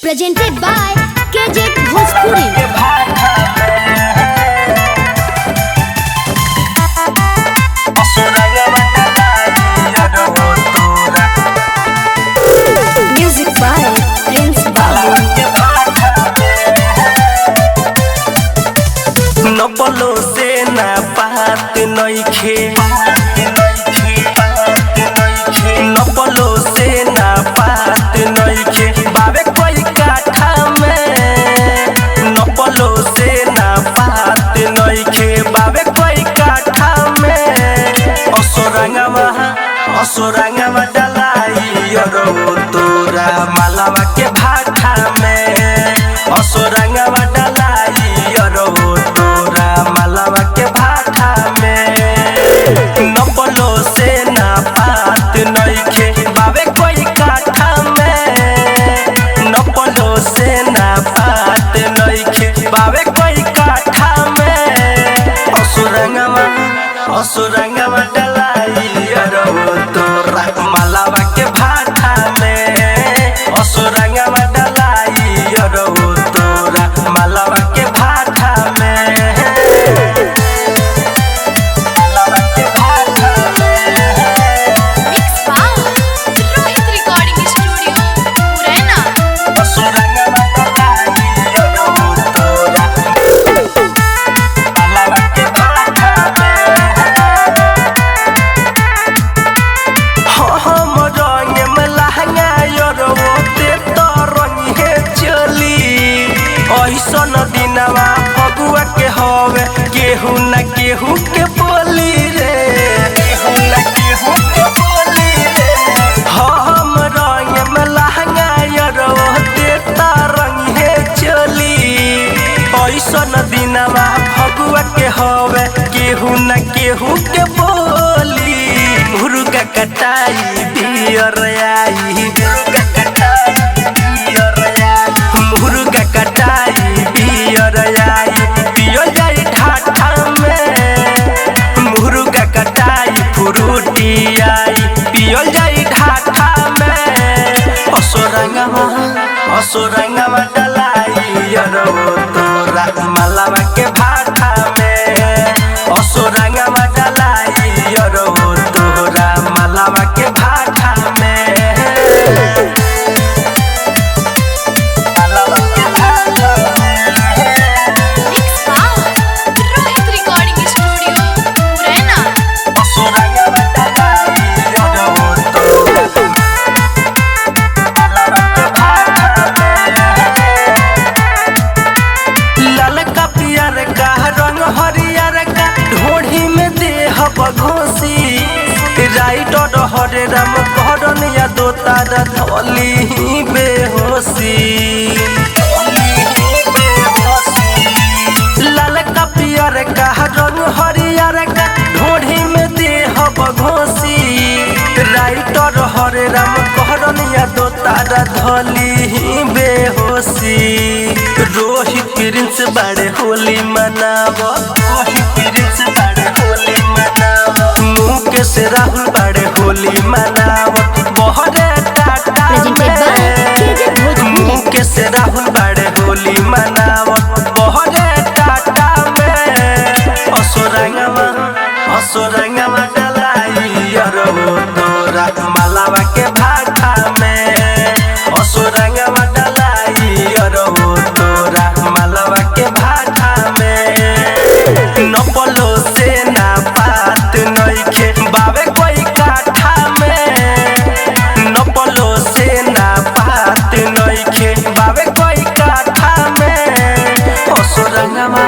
presented by KJ Bhojpuri। Music by Prince Babu। नपलो से ना पात नइखे नपलो से ना पात नइखे बाबे कोई काठा में नपलो से ना पात नइखे बाबे कोई काठा में असुरंगमा डलाई रो तोरा मालावा के भाठा में असुरंगमा डलाई रो तोरा मालावा के भाठा में नपलो से ना पात नइखे बाबे कोई काठा में नपलो से ना पात नइखे बाबे कोई काठा में असुरंगमा डलाई रो तोरा मालावा के भाठा में असुरंगमा डलाई रो तोरा मालावा के भाठा में मालावा के भाठा में Mix by Rohit Recording Studio, Murena। असुरंगमा डलाई रो तोरा मालावा के भाठा में हम रंग में लहंगा रो ते तो रंग है चली ऐसन दिनवा फगुआ के हवे केहू न केहू के बोली रे केहू न केहू के बोली रे हम रंग में लहंगा रो ते तो रंग है चली ऐसन दिनवा फगुआ के हवे केहू न केहू के बोली मुर्गा कटाई बियर आई मुर्गा कटाई बियर आई मुर्गा कटाई बियर आई पियो जाई ढाठा में मुर्गा कटाई फ्रूटी आई पियो जाई ढाठा में असुरंगमा डलाई रो तोरा मालावा के भाठा में असुरंगमा डलाई रो तोरा मालावा के भाठा में मालावा के भाठा में Mix by Rohit Recording Studio, Murena। असुरंगमा डलाई रो तोरा मालावा के भाठा में ललका पियर का रंग हरियर का ढोढ़ी में देह बघोसी राइटर हरे राम करन या दो तारा धोली बेहोशी ललका पियर का रंग हरियर का ढोढ़ी में देह बघोसी राइटर हरे राम करन या दो तारा धोली बेहोशी रोहित प्रिंस बड़े होली मनाव रोहित प्रिंस बड़े होली मनाव मुकेश राहुल बड़े होली मनाव बहरे Tata Presented by KJ Bhojpuri। Mukesh Rahul बड़े होली मनाव बहरे टाटा में असुरंगमा डलाई रो तोरा मालावा के भाठा में असुरंगमा डलाई रो तोरा मालावा के भाठा में नपलो से ना पात नइखे बाबे कोई काठा में नपलो से ना पात नइखे बाबे कोई काठा में असुरंगमा